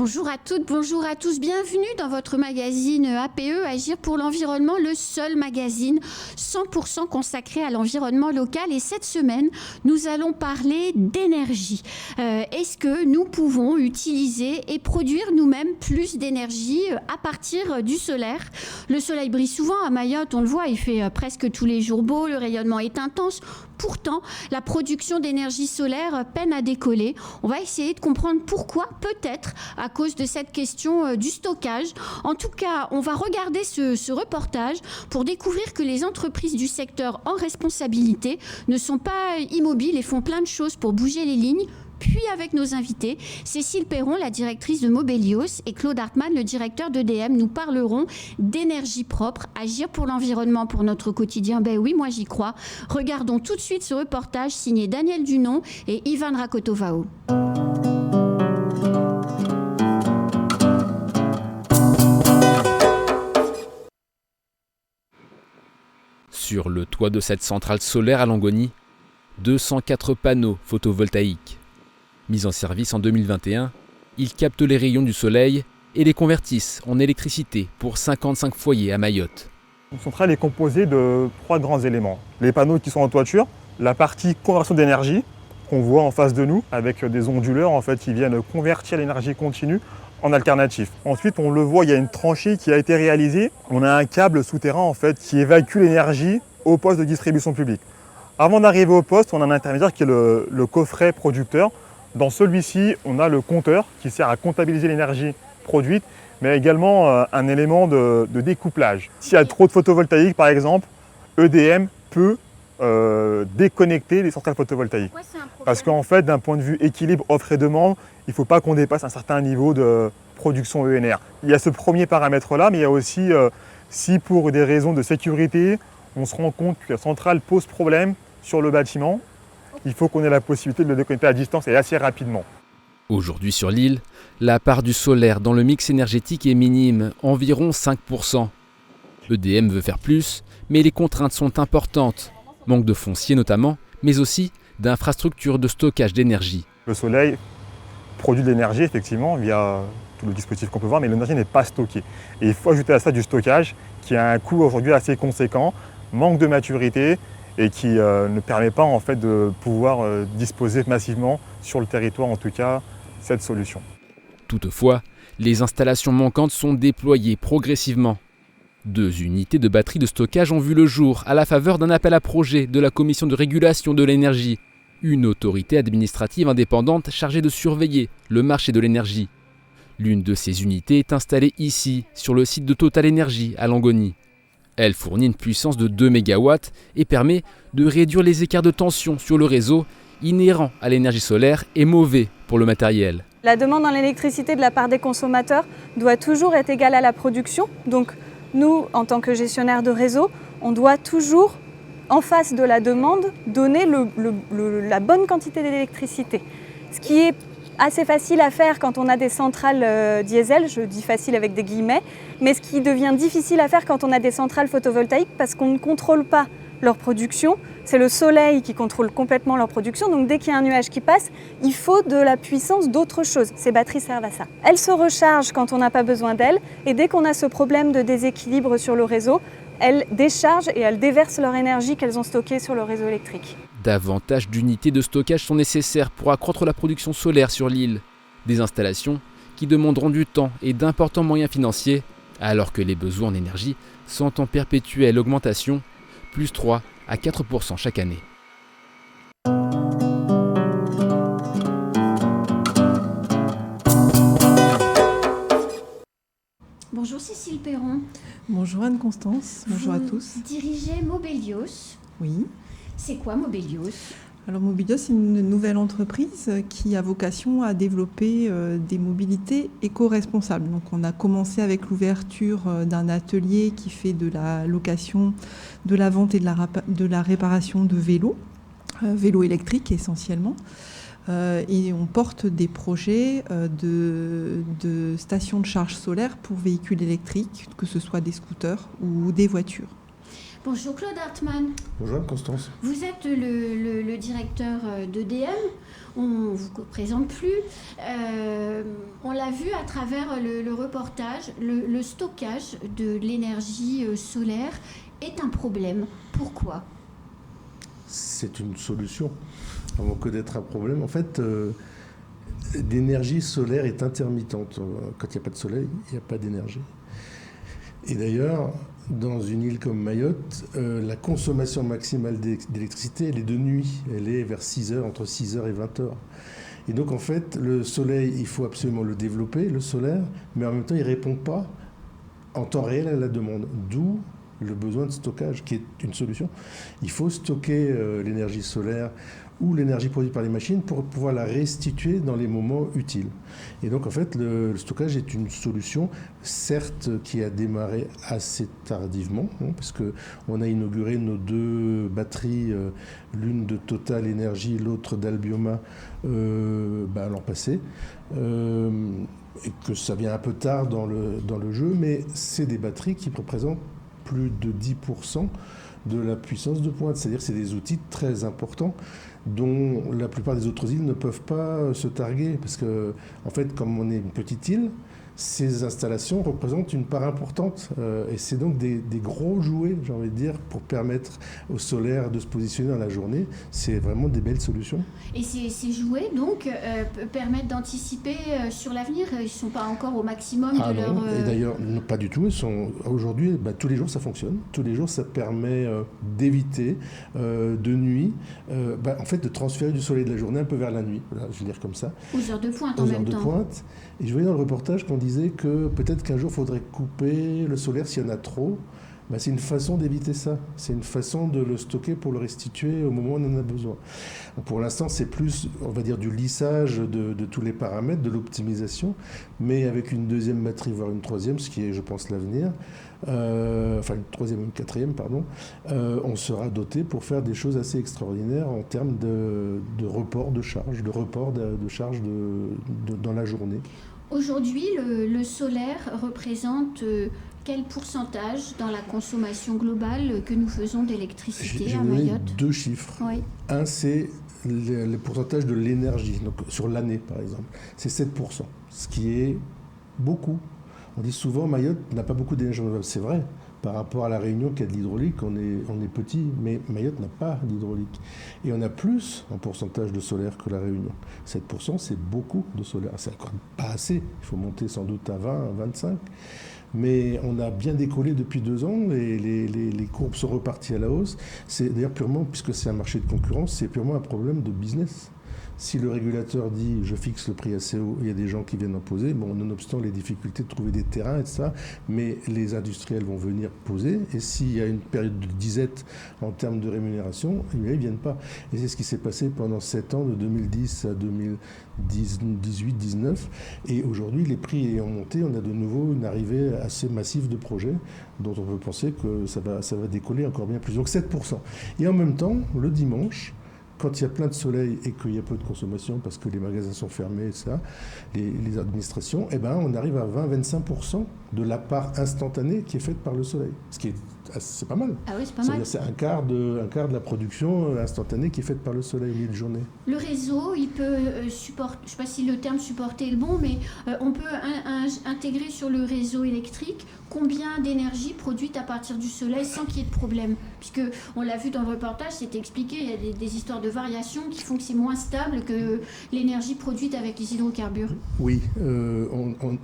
Bonjour à toutes, bonjour à tous, bienvenue dans votre magazine APE, Agir pour l'environnement, le seul magazine 100% consacré à l'environnement local. Et cette semaine, nous allons parler d'énergie. Est-ce que nous pouvons utiliser et produire nous-mêmes plus d'énergie à partir du solaire? Le soleil brille souvent à Mayotte, on le voit, il fait presque tous les jours beau, le rayonnement est intense. Pourtant, la production d'énergie solaire peine à décoller. On va essayer de comprendre pourquoi, peut-être à cause de cette question du stockage. En tout cas, on va regarder ce reportage pour découvrir que les entreprises du secteur en responsabilité ne sont pas immobiles et font plein de choses pour bouger les lignes. Puis avec nos invités, Cécile Perron, la directrice de Mobelios, et Claude Hartmann, le directeur d'EDM, nous parlerons d'énergie propre, agir pour l'environnement, pour notre quotidien. Ben oui, moi j'y crois. Regardons tout de suite ce reportage signé Daniel Dunon et Ivan Rakotovao. Sur le toit de cette centrale solaire à Longoni, 204 panneaux photovoltaïques. Mis en service en 2021, ils captent les rayons du soleil et les convertissent en électricité pour 55 foyers à Mayotte. Une centrale est composée de 3 grands éléments. Les panneaux qui sont en toiture, la partie conversion d'énergie qu'on voit en face de nous avec des onduleurs qui viennent convertir l'énergie continue en alternatif. Ensuite, on le voit, il y a une tranchée qui a été réalisée. On a un câble souterrain qui évacue l'énergie au poste de distribution publique. Avant d'arriver au poste, on a un intermédiaire qui est le coffret producteur. Dans celui-ci, on a le compteur qui sert à comptabiliser l'énergie produite, mais également un élément de découplage. S'il y a trop de photovoltaïque, par exemple, EDM peut déconnecter les centrales photovoltaïques. Parce qu'en fait, d'un point de vue équilibre offre et demande, il ne faut pas qu'on dépasse un certain niveau de production ENR. Il y a ce premier paramètre-là, mais il y a aussi, si pour des raisons de sécurité, on se rend compte que la centrale pose problème sur le bâtiment, il faut qu'on ait la possibilité de le déconnecter à distance et assez rapidement. Aujourd'hui sur l'île, la part du solaire dans le mix énergétique est minime, environ 5%. EDM veut faire plus, mais les contraintes sont importantes. Manque de foncier notamment, mais aussi d'infrastructures de stockage d'énergie. Le soleil produit de l'énergie effectivement via tout le dispositif qu'on peut voir, mais l'énergie n'est pas stockée. Et il faut ajouter à ça du stockage qui a un coût aujourd'hui assez conséquent, manque de maturité, et qui ne permet pas de pouvoir disposer massivement sur le territoire, en tout cas, cette solution. Toutefois, les installations manquantes sont déployées progressivement. 2 unités de batteries de stockage ont vu le jour à la faveur d'un appel à projet de la Commission de régulation de l'énergie, une autorité administrative indépendante chargée de surveiller le marché de l'énergie. L'une de ces unités est installée ici, sur le site de Total Énergie à Longoni. Elle fournit une puissance de 2 MW et permet de réduire les écarts de tension sur le réseau inhérents à l'énergie solaire et mauvais pour le matériel. La demande en électricité de la part des consommateurs doit toujours être égale à la production. Donc nous, en tant que gestionnaire de réseau, on doit toujours, en face de la demande, donner la bonne quantité d'électricité. Ce qui est assez facile à faire quand on a des centrales diesel, je dis facile avec des guillemets, mais ce qui devient difficile à faire quand on a des centrales photovoltaïques parce qu'on ne contrôle pas leur production. C'est le soleil qui contrôle complètement leur production, donc dès qu'il y a un nuage qui passe, il faut de la puissance d'autre chose. Ces batteries servent à ça. Elles se rechargent quand on n'a pas besoin d'elles, et dès qu'on a ce problème de déséquilibre sur le réseau, elles déchargent et elles déversent leur énergie qu'elles ont stockée sur le réseau électrique. Davantage d'unités de stockage sont nécessaires pour accroître la production solaire sur l'île. Des installations qui demanderont du temps et d'importants moyens financiers, alors que les besoins en énergie sont en perpétuelle augmentation, plus 3 à 4% chaque année. Bonjour Cécile Perron. Bonjour Anne-Constance, bonjour à tous. Vous dirigez Mobelios. Oui. C'est quoi Mobelios ? Alors Mobelios, c'est une nouvelle entreprise qui a vocation à développer des mobilités éco-responsables. Donc on a commencé avec l'ouverture d'un atelier qui fait de la location, de la vente et de la réparation de vélos, vélos électriques essentiellement. Et on porte des projets de stations de charge solaire pour véhicules électriques, que ce soit des scooters ou des voitures. Bonjour Claude Hartmann. Bonjour Constance. Vous êtes le directeur d'EDM. On ne vous présente plus. On l'a vu à travers le reportage, le stockage de l'énergie solaire est un problème. Pourquoi ? C'est une solution, avant que d'être un problème. En fait, l'énergie solaire est intermittente. Quand il n'y a pas de soleil, il n'y a pas d'énergie. Et d'ailleurs, dans une île comme Mayotte, la consommation maximale d'électricité, elle est de nuit. Elle est vers 6 heures, entre 6 heures et 20 heures. Et donc, en fait, le soleil, il faut absolument le développer, le solaire, mais en même temps, il ne répond pas en temps réel à la demande. D'où le besoin de stockage, qui est une solution. Il faut stocker l'énergie solaire ou l'énergie produite par les machines pour pouvoir la restituer dans les moments utiles. Et donc, en fait, le stockage est une solution, certes, qui a démarré assez tardivement, parce qu'on a inauguré nos 2 batteries, l'une de Total Energy, l'autre d'Albioma, l'an passé. Et que ça vient un peu tard dans le jeu, mais c'est des batteries qui représentent plus de 10% de la puissance de pointe. C'est-à-dire que c'est des outils très importants dont la plupart des autres îles ne peuvent pas se targuer. Parce que, en fait, comme on est une petite île, ces installations représentent une part importante. Et c'est donc des gros jouets, j'ai envie de dire, pour permettre au solaire de se positionner dans la journée. C'est vraiment des belles solutions. Et ces jouets, donc, permettent d'anticiper sur l'avenir. Ils ne sont pas encore au maximum de leur... Et d'ailleurs, pas du tout. Aujourd'hui, tous les jours, ça fonctionne. Tous les jours, ça permet d'éviter, de nuit, en fait, de transférer du soleil de la journée un peu vers la nuit. Voilà, je vais dire comme ça. Aux heures de pointe en même temps. Aux heures de pointe. Et je voyais dans le reportage qu'on disait que peut-être qu'un jour, il faudrait couper le solaire s'il y en a trop. C'est une façon d'éviter ça. C'est une façon de le stocker pour le restituer au moment où on en a besoin. Pour l'instant, c'est plus, on va dire, du lissage de tous les paramètres, de l'optimisation, mais avec une 2e batterie, voire une 3e, ce qui est, je pense, l'avenir, une 3e ou une 4e, pardon, on sera doté pour faire des choses assez extraordinaires en termes de report de charge, dans la journée. Aujourd'hui, le solaire représente quel pourcentage dans la consommation globale que nous faisons d'électricité à Mayotte ? 2 chiffres. Oui. Un, c'est le pourcentage de l'énergie, donc sur l'année par exemple. C'est 7%, ce qui est beaucoup. On dit souvent Mayotte n'a pas beaucoup d'énergie renouvelable. C'est vrai. Par rapport à la Réunion qui a de l'hydraulique, on est petit, mais Mayotte n'a pas d'hydraulique. Et on a plus en pourcentage de solaire que la Réunion. 7%, c'est beaucoup de solaire. C'est encore pas assez. Il faut monter sans doute à 20, à 25. Mais on a bien décollé depuis 2 ans et les courbes sont reparties à la hausse. C'est d'ailleurs purement, puisque c'est un marché de concurrence, c'est purement un problème de business. Si le régulateur dit « je fixe le prix assez haut », il y a des gens qui viennent en poser, nonobstant les difficultés de trouver des terrains et tout ça, mais les industriels vont venir poser, et s'il y a une période de disette en termes de rémunération, ils ne viennent pas. Et c'est ce qui s'est passé pendant 7 ans, de 2010 à 2018-19, et aujourd'hui, les prix ayant monté, on a de nouveau une arrivée assez massive de projets, dont on peut penser que ça va décoller encore bien plus. Donc 7%. Et en même temps, le dimanche, quand il y a plein de soleil et qu'il y a peu de consommation parce que les magasins sont fermés, etc., les administrations, on arrive à 20-25% de la part instantanée qui est faite par le soleil. Ce qui est, c'est pas mal. Ah oui, c'est pas mal. C'est un quart de la production instantanée qui est faite par le soleil au milieu de journée. Le réseau, il peut supporter, je ne sais pas si le terme supporter est le bon, mais on peut intégrer sur le réseau électrique combien d'énergie produite à partir du soleil sans qu'il y ait de problème. Puisque on l'a vu dans le reportage, c'était expliqué, il y a des histoires de variations qui font que c'est moins stable que l'énergie produite avec les hydrocarbures. Oui,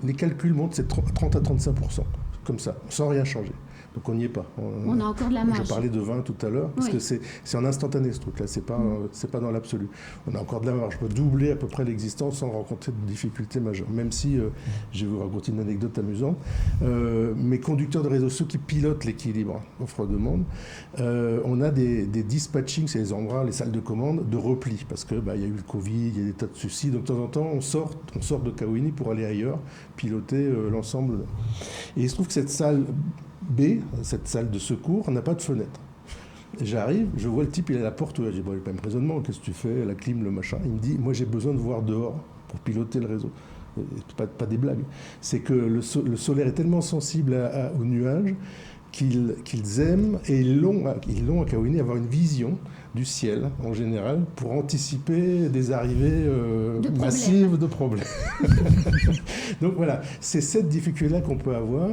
les calculs montrent c'est 30 à 35%, comme ça, sans rien changer. Donc on n'y est pas. On a encore de la marge. Je parlais de 20 tout à l'heure, parce que c'est en instantané ce truc-là, c'est pas dans l'absolu. On a encore de la marge. Je peux doubler à peu près l'existence sans rencontrer de difficultés majeures. Même si, je vais vous raconter une anecdote amusante, mes conducteurs de réseau, ceux qui pilotent l'équilibre offre-demande, on a des dispatching, c'est les endroits, les salles de commande, de repli, parce que il y a eu le Covid, il y a des tas de soucis. Donc de temps en temps, on sort de Kawini pour aller ailleurs, piloter l'ensemble. Et il se trouve que cette salle B, cette salle de secours, n'a pas de fenêtre. J'arrive, je vois le type, il est à la porte ouverte. Je dis, bon, il n'y a pas de raisonnement, qu'est-ce que tu fais, la clim, le machin. Il me dit, moi j'ai besoin de voir dehors pour piloter le réseau. Pas des blagues. C'est que le solaire est tellement sensible aux nuages qu'ils aiment, et ils l'ont à Kawini, avoir une vision du ciel en général pour anticiper des arrivées massives de problèmes. Donc voilà, c'est cette difficulté-là qu'on peut avoir.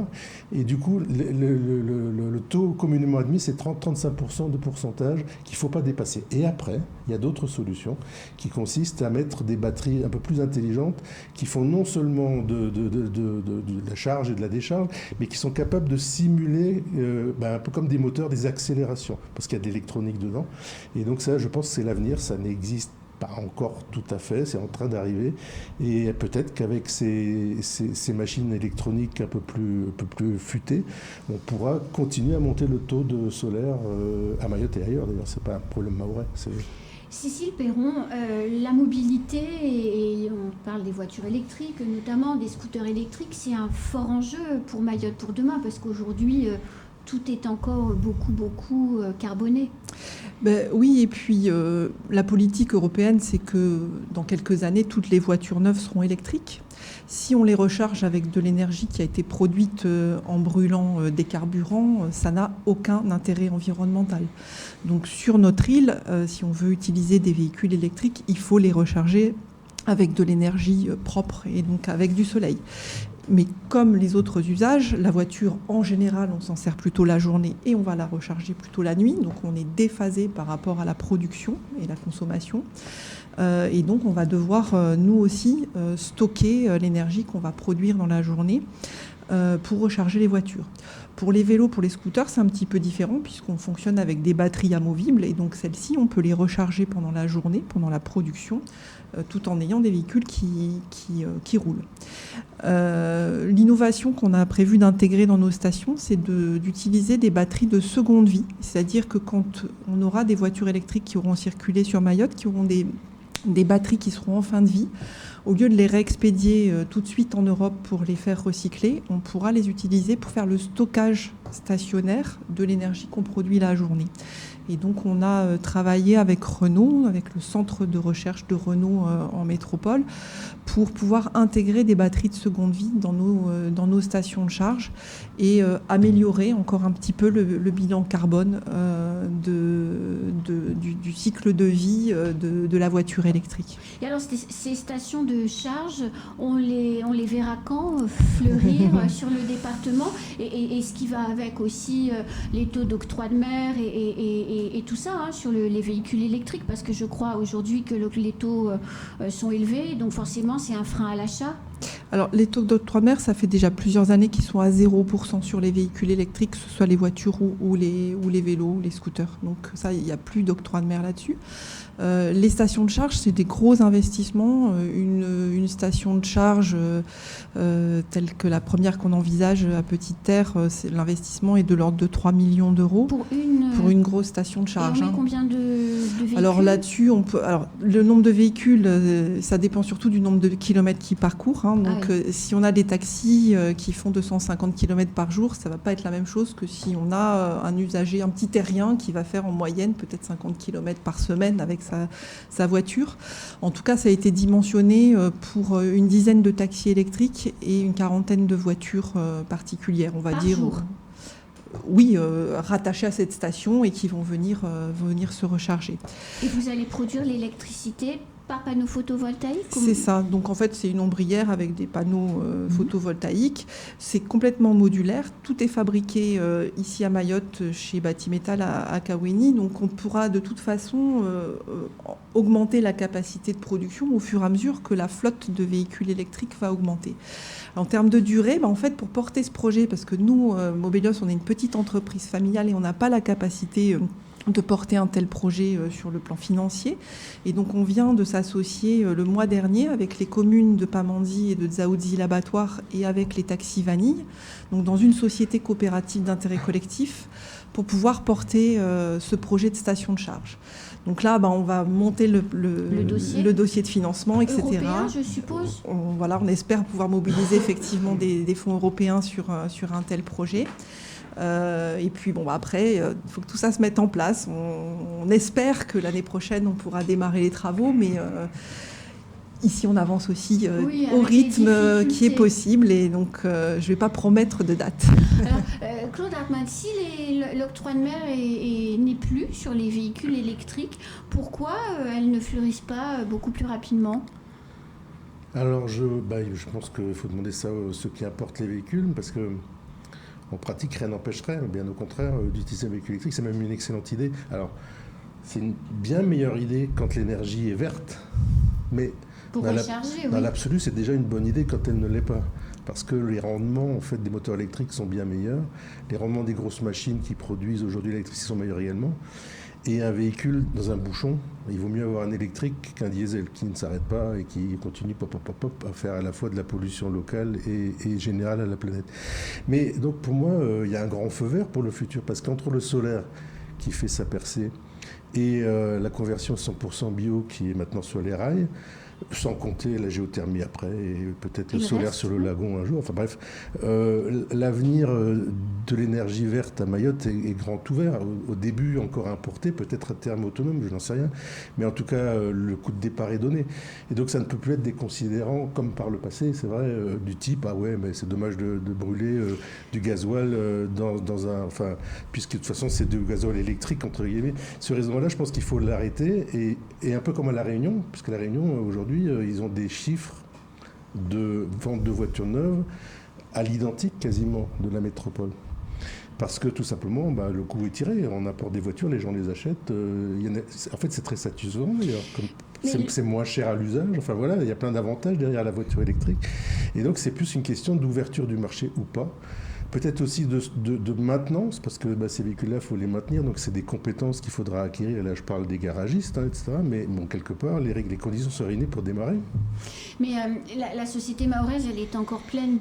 Et du coup, le taux communément admis, c'est 30-35% de pourcentage qu'il ne faut pas dépasser. Et après, il y a d'autres solutions qui consistent à mettre des batteries un peu plus intelligentes qui font non seulement de la charge et de la décharge, mais qui sont capables de simuler, un peu comme des moteurs, des accélérations, parce qu'il y a de l'électronique dedans. Et donc ça, je pense que c'est l'avenir, ça n'existe pas encore tout à fait, c'est en train d'arriver. Et peut-être qu'avec ces machines électroniques un peu plus futées, on pourra continuer à monter le taux de solaire à Mayotte et ailleurs. D'ailleurs, c'est pas un problème mahorais. Cécile Perron, la mobilité, et on parle des voitures électriques, notamment des scooters électriques, c'est un fort enjeu pour Mayotte pour demain, parce qu'aujourd'hui, tout est encore beaucoup carboné. Oui, et puis la politique européenne, c'est que dans quelques années, toutes les voitures neuves seront électriques. Si on les recharge avec de l'énergie qui a été produite en brûlant des carburants, ça n'a aucun intérêt environnemental. Donc sur notre île, si on veut utiliser des véhicules électriques, il faut les recharger avec de l'énergie propre et donc avec du soleil. Mais comme les autres usages, la voiture, en général, on s'en sert plutôt la journée et on va la recharger plutôt la nuit. Donc, on est déphasé par rapport à la production et la consommation. Et donc, on va devoir, nous aussi, stocker l'énergie qu'on va produire dans la journée pour recharger les voitures. Pour les vélos, pour les scooters, c'est un petit peu différent puisqu'on fonctionne avec des batteries amovibles. Et donc, celles-ci, on peut les recharger pendant la journée, pendant la production, tout en ayant des véhicules qui roulent. L'innovation qu'on a prévu d'intégrer dans nos stations, c'est d'utiliser des batteries de seconde vie. C'est-à-dire que quand on aura des voitures électriques qui auront circulé sur Mayotte, qui auront des batteries qui seront en fin de vie, au lieu de les réexpédier tout de suite en Europe pour les faire recycler, on pourra les utiliser pour faire le stockage stationnaire de l'énergie qu'on produit la journée. Et donc, on a travaillé avec Renault, avec le centre de recherche de Renault en métropole, pour pouvoir intégrer des batteries de seconde vie dans nos stations de charge et améliorer encore un petit peu le bilan carbone du cycle de vie de la voiture électrique. Et alors, ces stations de charge, on les verra quand fleurir sur le département et ce qui va avec aussi les taux d'octroi de mer et tout ça sur les véhicules électriques, parce que je crois aujourd'hui que les taux sont élevés, donc forcément c'est un frein à l'achat. Alors les taux d'octroi de mer, ça fait déjà plusieurs années qu'ils sont à 0% sur les véhicules électriques, que ce soit les voitures ou les vélos ou les scooters. Donc ça, il n'y a plus d'octroi de mer là-dessus. Les stations de charge, c'est des gros investissements. Une station de charge telle que la première qu'on envisage à Petite Terre, l'investissement est de l'ordre de 3 millions d'euros pour une grosse station de charge. Et on met combien de véhicules ? Alors là-dessus, le nombre de véhicules, ça dépend surtout du nombre de kilomètres qu'ils parcourent. Donc si on a des taxis qui font 250 km par jour, ça ne va pas être la même chose que si on a un usager, un petit terrien qui va faire en moyenne peut-être 50 km par semaine avec sa voiture. En tout cas, ça a été dimensionné pour une dizaine de taxis électriques et une quarantaine de voitures particulières, on va par dire. Jour. Oui, rattachés à cette station et qui vont venir se recharger. Et vous allez produire l'électricité par panneaux photovoltaïques ? C'est ça. Donc en fait, c'est une ombrière avec des panneaux photovoltaïques. C'est complètement modulaire. Tout est fabriqué ici à Mayotte, chez Batimétal à Kawini. Donc on pourra de toute façon augmenter la capacité de production au fur et à mesure que la flotte de véhicules électriques va augmenter. En termes de durée, en fait, pour porter ce projet, parce que nous, Mobelios, on est une petite entreprise familiale et on n'a pas la capacité de porter un tel projet sur le plan financier. Et donc, on vient de s'associer le mois dernier avec les communes de Pamandzi et de Dzaoudzi l'abattoir et avec les taxis Vanille, donc dans une société coopérative d'intérêt collectif, pour pouvoir porter ce projet de station de charge. Donc là, on va monter le dossier de financement, etc. Européen, je suppose. On espère pouvoir mobiliser effectivement des fonds européens sur un tel projet. Et puis après, il faut que tout ça se mette en place. On espère que l'année prochaine, on pourra démarrer les travaux, mais ici, on avance aussi Oui, au avec les rythme qui est difficultés. possible et donc je ne vais pas promettre de date. Alors, Claude Hartmann, si l'octroi de mer n'est plus sur les véhicules électriques, pourquoi elles ne fleurissent pas beaucoup plus rapidement ? Alors, je pense qu'il faut demander ça à ceux qui importent les véhicules, parce que en pratique, rien n'empêcherait, bien au contraire, d'utiliser un véhicule électrique. C'est même une excellente idée. Alors, c'est une bien meilleure idée quand l'énergie est verte, mais Pour recharger, dans oui. l'absolu, c'est déjà une bonne idée quand elle ne l'est pas. Parce que les rendements en fait, des moteurs électriques sont bien meilleurs. Les rendements des grosses machines qui produisent aujourd'hui l'électricité sont meilleurs également. Et un véhicule dans un bouchon, il vaut mieux avoir un électrique qu'un diesel qui ne s'arrête pas et qui continue à faire à la fois de la pollution locale et générale à la planète. Mais donc pour moi, il y a un grand feu vert pour le futur, parce qu'entre le solaire qui fait sa percée et la conversion 100% bio qui est maintenant sur les rails, sans compter la géothermie après, et peut-être le solaire sur le lagon un jour. Enfin bref, l'avenir de l'énergie verte à Mayotte est grand ouvert. Au début, encore importé, peut-être à terme autonome, je n'en sais rien. Mais en tout cas, le coup de départ est donné. Et donc ça ne peut plus être des considérants, comme par le passé, c'est vrai, du type, ah ouais, mais c'est dommage de brûler du gasoil dans un... Enfin, puisque de toute façon, c'est du gasoil électrique, entre guillemets. Ce raisonnement-là, je pense qu'il faut l'arrêter. Et un peu comme à La Réunion, puisque La Réunion, aujourd'hui, ils ont des chiffres de vente de voitures neuves à l'identique quasiment de la métropole. Parce que tout simplement, le coup est tiré. On apporte des voitures, les gens les achètent. En fait, c'est très satisfaisant d'ailleurs. C'est moins cher à l'usage. Enfin voilà, il y a plein d'avantages derrière la voiture électrique. Et donc, c'est plus une question d'ouverture du marché ou pas. Peut-être aussi de maintenance, parce que ces véhicules-là, il faut les maintenir, donc c'est des compétences qu'il faudra acquérir. Et là, je parle des garagistes, etc. Mais bon, quelque part, les conditions sont réunies pour démarrer. Mais la société mahoraise, elle est encore pleine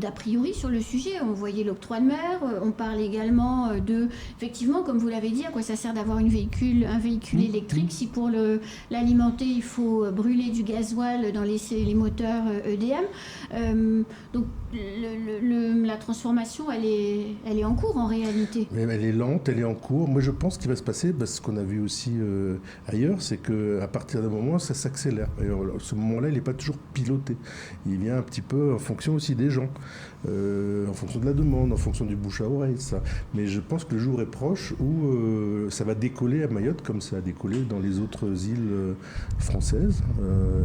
d'a priori sur le sujet. On voyait l'octroi de mer, on parle également effectivement, comme vous l'avez dit, à quoi ça sert d'avoir un véhicule électrique si pour l'alimenter, il faut brûler du gasoil dans les moteurs EDM. Donc, la transformation, elle est en cours en réalité. Mais elle est lente, elle est en cours. Moi, je pense qu'il va se passer, ce qu'on a vu aussi ailleurs, c'est qu'à partir d'un moment, ça s'accélère. Et ce moment-là, il n'est pas toujours piloté. Il vient un petit peu en fonction aussi des gens, en fonction de la demande, en fonction du bouche à oreille, ça. Mais je pense que le jour est proche où ça va décoller à Mayotte, comme ça a décollé dans les autres îles françaises.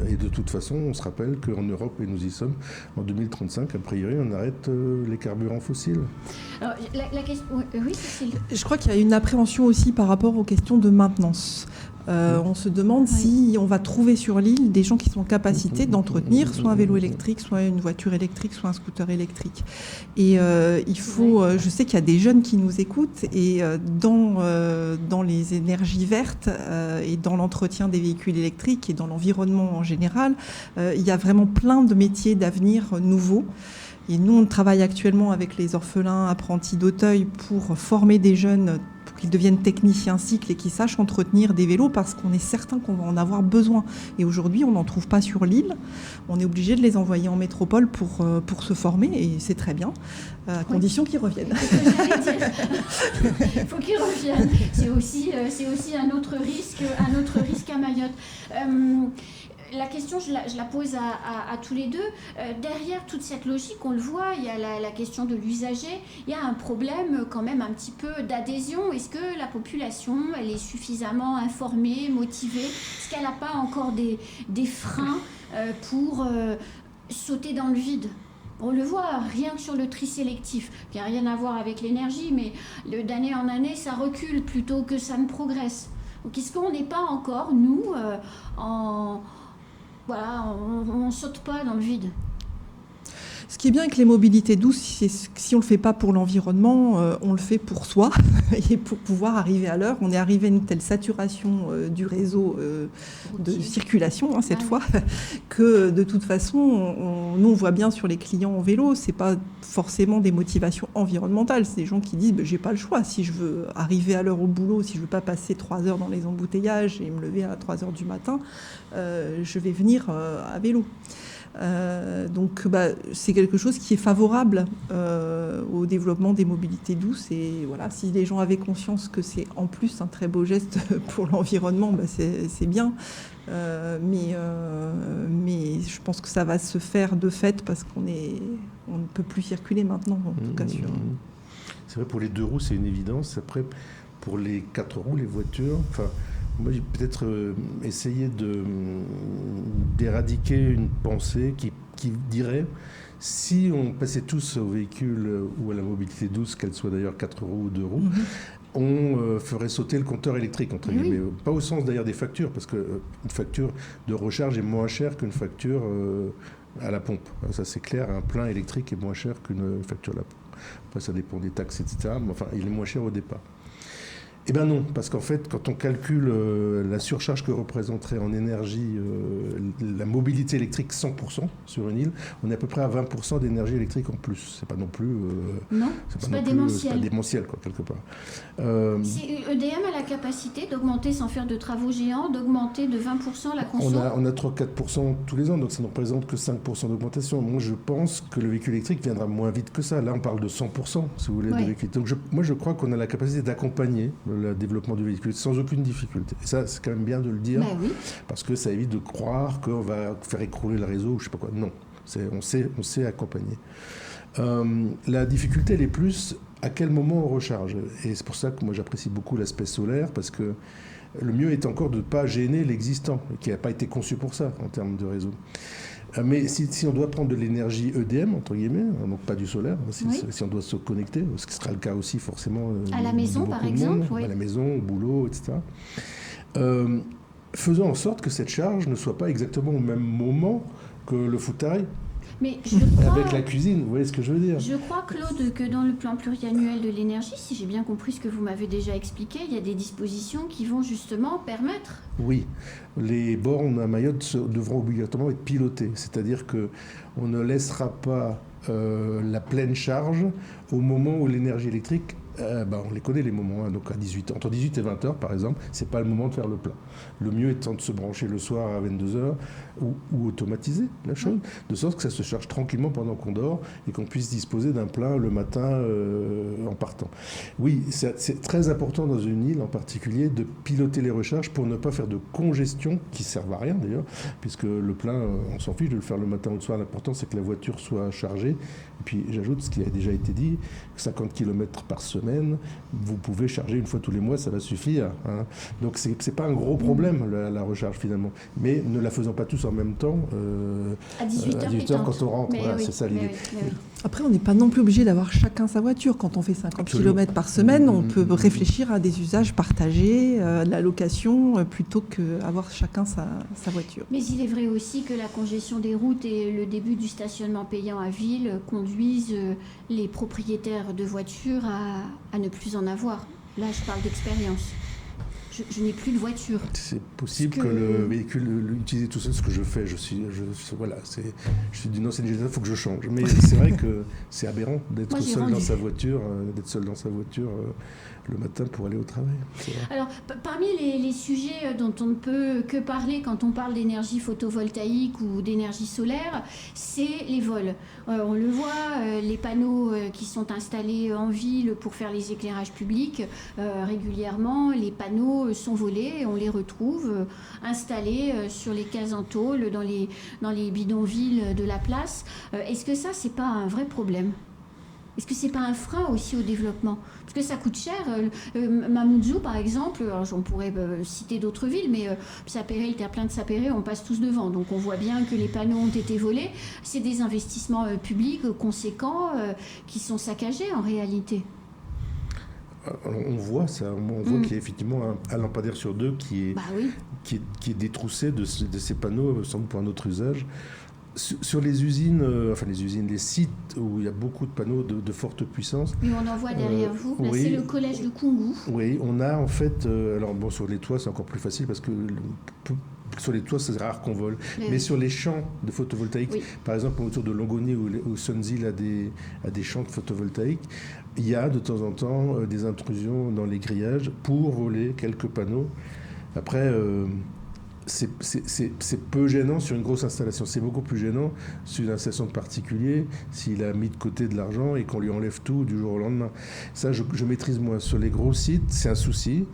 Et de toute façon, on se rappelle qu'en Europe, et nous y sommes, en 2035, a priori, on arrête les carburants fossiles. Alors, la question... Oui, Cécile. Je crois qu'il y a une appréhension aussi par rapport aux questions de maintenance. On se demande si on va trouver sur l'île des gens qui sont en capacité d'entretenir soit un vélo électrique, soit une voiture électrique, soit un scooter électrique. Et il faut, je sais qu'il y a des jeunes qui nous écoutent et dans les énergies vertes et dans l'entretien des véhicules électriques et dans l'environnement en général, il y a vraiment plein de métiers d'avenir nouveaux. Et nous, on travaille actuellement avec les orphelins apprentis d'Auteuil pour former des jeunes pour qu'ils deviennent techniciens cycles et qu'ils sachent entretenir des vélos parce qu'on est certain qu'on va en avoir besoin. Et aujourd'hui, on n'en trouve pas sur l'île. On est obligé de les envoyer en métropole pour se former et c'est très bien, à condition qu'ils reviennent. Il faut qu'ils reviennent. C'est aussi un autre risque à Mayotte. La question, je la pose à tous les deux. Derrière toute cette logique, on le voit, il y a la question de l'usager. Il y a un problème quand même un petit peu d'adhésion. Est-ce que la population, elle est suffisamment informée, motivée ? Est-ce qu'elle n'a pas encore des freins pour sauter dans le vide ? On le voit, rien que sur le tri sélectif, qui n'a rien à voir avec l'énergie, mais d'année en année, ça recule plutôt que ça ne progresse. Donc est-ce qu'on n'est pas encore, nous, on ne saute pas dans le vide. Ce qui est bien avec les mobilités douces, c'est que si on ne le fait pas pour l'environnement, on le fait pour soi et pour pouvoir arriver à l'heure. On est arrivé à une telle saturation du réseau de circulation, cette fois, que de toute façon, nous on voit bien sur les clients en vélo, ce n'est pas forcément des motivations environnementales. C'est des gens qui disent j'ai pas le choix. Si je veux arriver à l'heure au boulot, si je ne veux pas passer 3 heures dans les embouteillages et me lever à 3 heures du matin, je vais venir à vélo. Donc c'est quelque chose qui est favorable au développement des mobilités douces et voilà, si les gens avez conscience que c'est en plus un très beau geste pour l'environnement, c'est bien. Mais je pense que ça va se faire de fait parce qu'on ne peut plus circuler maintenant, en tout cas sur... C'est vrai, pour les 2 roues, c'est une évidence. Après, pour les 4 roues, les voitures... Moi, j'ai peut-être essayé d'éradiquer une pensée qui dirait, si on passait tous aux véhicules ou à la mobilité douce, qu'elle soit d'ailleurs 4 roues ou 2 roues, on ferait sauter le compteur électrique, entre guillemets. Pas au sens d'ailleurs des factures, parce qu'une facture de recharge est moins chère qu'une facture à la pompe. Ça, c'est clair, un plein électrique est moins cher qu'une facture à la pompe. Après, ça dépend des taxes, etc. Mais enfin, il est moins cher au départ. Eh bien non, parce qu'en fait, quand on calcule la surcharge que représenterait en énergie la mobilité électrique 100% sur une île, on est à peu près à 20% d'énergie électrique en plus. C'est pas non plus... non, c'est pas démentiel. C'est pas démentiel, quoi, quelque part. EDM a la capacité d'augmenter, sans faire de travaux géants, d'augmenter de 20% la consommation. On a 3-4% tous les ans, donc ça ne représente que 5% d'augmentation. Moi, je pense que le véhicule électrique viendra moins vite que ça. Là, on parle de 100%, si vous voulez, de véhicule. Donc moi, je crois qu'on a la capacité d'accompagner le développement du véhicule sans aucune difficulté. Et ça, c'est quand même bien de le dire, parce que ça évite de croire qu'on va faire écrouler le réseau ou je sais pas quoi. Non, on sait accompagner. La difficulté, elle est plus à quel moment on recharge. Et c'est pour ça que moi, j'apprécie beaucoup l'aspect solaire, parce que le mieux est encore de ne pas gêner l'existant, qui n'a pas été conçu pour ça en termes de réseau. Mais si on doit prendre de l'énergie EDM, entre guillemets, donc pas du solaire, si on doit se connecter, ce qui sera le cas aussi forcément à la maison par exemple, à la maison, au boulot, etc. Faisons en sorte que cette charge ne soit pas exactement au même moment que le foutail. Mais je crois, avec la cuisine, vous voyez ce que je veux dire? Je crois, Claude, que dans le plan pluriannuel de l'énergie, si j'ai bien compris ce que vous m'avez déjà expliqué, il y a des dispositions qui vont justement permettre... Oui, les bornes à Mayotte devront obligatoirement être pilotées, c'est-à-dire qu'on ne laissera pas la pleine charge au moment où l'énergie électrique... on les connaît les moments, donc entre 18 et 20 heures par exemple, c'est pas le moment de faire le plein. Le mieux étant de se brancher le soir à 22 heures ou automatiser la chose, de sorte que ça se charge tranquillement pendant qu'on dort et qu'on puisse disposer d'un plein le matin en partant. Oui, c'est très important dans une île en particulier de piloter les recharges pour ne pas faire de congestion qui ne servent à rien d'ailleurs, puisque le plein, on s'en fiche de le faire le matin ou le soir, l'important c'est que la voiture soit chargée. Et puis j'ajoute ce qui a déjà été dit, 50 km par semaine, vous pouvez charger une fois tous les mois, ça va suffire. Hein. Donc c'est pas un gros problème la recharge finalement. Mais ne la faisons pas tous en même temps à 18h quand on rentre. Voilà, c'est ça l'idée. Après, on n'est pas non plus obligé d'avoir chacun sa voiture. Quand on fait 50 km par semaine, on peut réfléchir à des usages partagés, de la location, plutôt qu'avoir chacun sa voiture. Mais il est vrai aussi que la congestion des routes et le début du stationnement payant à ville conduisent les propriétaires de voitures à ne plus en avoir. Là, je parle d'expérience. Je n'ai plus de voiture. C'est possible que le véhicule l'utilise tout seul, ce que je fais. Je suis d'une ancienne génération, il faut que je change. Mais c'est vrai que c'est aberrant d'être seul dans sa voiture, le matin pour aller au travail. Alors, parmi les sujets dont on ne peut que parler quand on parle d'énergie photovoltaïque ou d'énergie solaire, c'est les vols. On le voit, les panneaux qui sont installés en ville pour faire les éclairages publics, régulièrement, les panneaux sont volés et on les retrouve installés sur les cases en tôle, dans les bidonvilles de la place. Est-ce que ça, c'est pas un vrai problème ? Est-ce que c'est pas un frein aussi au développement ? Parce que ça coûte cher. Mamoudzou, par exemple, on pourrait citer d'autres villes, mais Sapéré, le terre-plein de Sapéré, on passe tous devant. Donc on voit bien que les panneaux ont été volés. C'est des investissements publics conséquents qui sont saccagés en réalité. On voit ça, on voit qu'il y a effectivement un lampadaire sur deux qui est détroussé de ces panneaux, sans doute pour un autre usage. Sur les usines, les sites où il y a beaucoup de panneaux de forte puissance. Oui, on en voit derrière vous. Là, c'est le collège de Koungou. Oui, on a en fait... sur les toits, c'est encore plus facile parce que sur les toits, c'est rare qu'on vole. Mais sur les champs de photovoltaïque, par exemple autour de Longoni où Sunzil a des champs de photovoltaïque, il y a de temps en temps des intrusions dans les grillages pour voler quelques panneaux. Après... c'est peu gênant sur une grosse installation. C'est beaucoup plus gênant sur une installation de particulier s'il a mis de côté de l'argent et qu'on lui enlève tout du jour au lendemain. Ça, je maîtrise moins. Sur les gros sites, c'est un souci.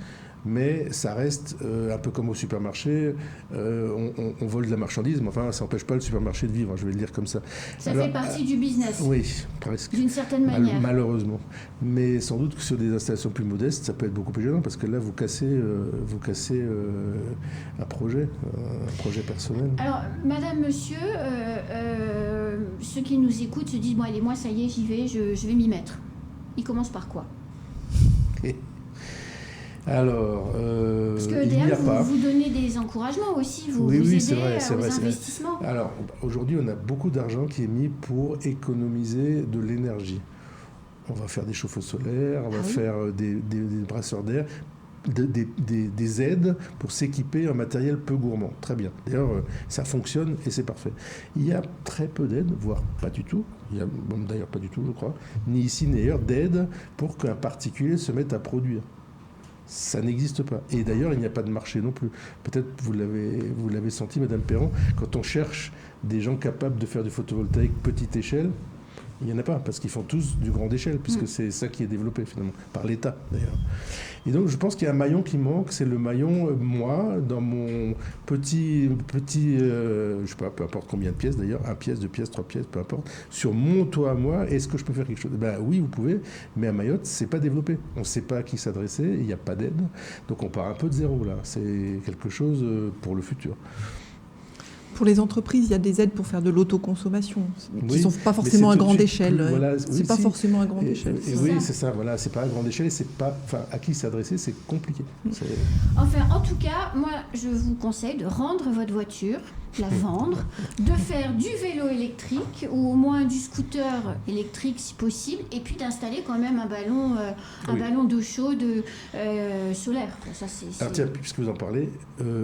Mais ça reste un peu comme au supermarché, on vole de la marchandise, mais enfin, ça n'empêche pas le supermarché de vivre, je vais le dire comme ça. Ça fait partie du business. Oui, presque. D'une certaine manière. Malheureusement. Mais sans doute que sur des installations plus modestes, ça peut être beaucoup plus gênant, parce que là, vous cassez un projet personnel. Alors, madame, monsieur, ceux qui nous écoutent se disent, bon, allez, moi, ça y est, j'y vais, je vais m'y mettre. Ils commencent par quoi ? Alors, parce que il n'y a EDF, pas. vous donnez des encouragements aussi, vous Oui, aidez aux vrai. investissements. Alors, aujourd'hui, on a beaucoup d'argent qui est mis pour économiser de l'énergie. On va faire des chauffe-eau solaires, on va faire des brasseurs d'air, des aides pour s'équiper en matériel peu gourmand. Très bien. D'ailleurs, ça fonctionne et c'est parfait. Il y a très peu d'aides, voire pas du tout. D'ailleurs, pas du tout, je crois, ni ici ni ailleurs, d'aides pour qu'un particulier se mette à produire. Ça n'existe pas. Et d'ailleurs, il n'y a pas de marché non plus. Peut-être vous l'avez senti, Madame Perron, quand on cherche des gens capables de faire du photovoltaïque petite échelle, il n'y en a pas, parce qu'ils font tous du grande échelle, puisque c'est ça qui est développé finalement, par l'État d'ailleurs. Et donc je pense qu'il y a un maillon qui manque, c'est le maillon, moi, dans mon petit je sais pas, peu importe combien de pièces d'ailleurs, 1 pièce, 2 pièces, 3 pièces, peu importe, sur mon toit à moi, est-ce que je peux faire quelque chose ? Ben oui, vous pouvez, mais à Mayotte, c'est pas développé. On ne sait pas à qui s'adresser, il n'y a pas d'aide, donc on part un peu de zéro là. C'est quelque chose pour le futur. Pour les entreprises, il y a des aides pour faire de l'autoconsommation, qui ne sont pas mais forcément à grande plus, échelle. voilà, c'est pas forcément à grande échelle. C'est ça, voilà, c'est pas à grande échelle et c'est pas, à qui s'adresser, c'est compliqué. Enfin, en tout cas, moi, je vous conseille de rendre votre voiture, la vendre, de faire du vélo électrique ou au moins du scooter électrique si possible, et puis d'installer quand même un ballon d'eau chaude solaire. Ça, Alors tiens, puisque vous en parlez,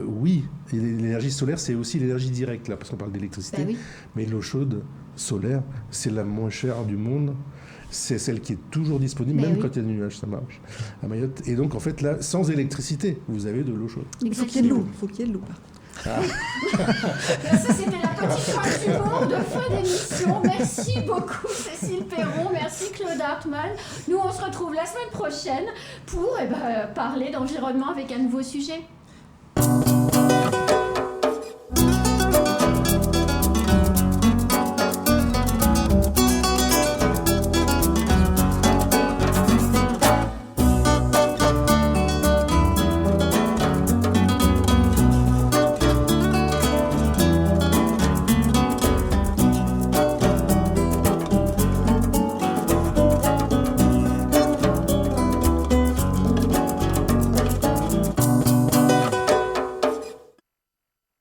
oui, et l'énergie solaire, c'est aussi l'énergie directe, là, parce qu'on parle d'électricité, mais l'eau chaude solaire, c'est la moins chère du monde. C'est celle qui est toujours disponible, même quand il y a des nuages, ça marche, à Mayotte. Et donc, en fait, là, sans électricité, vous avez de l'eau chaude. Il faut qu'il y ait de l'eau, par contre. Ça, c'était la petite phrase d'humour de fin d'émission. Merci beaucoup Cécile Perron, merci Claude Hartmann. Nous, on se retrouve la semaine prochaine pour parler d'environnement avec un nouveau sujet.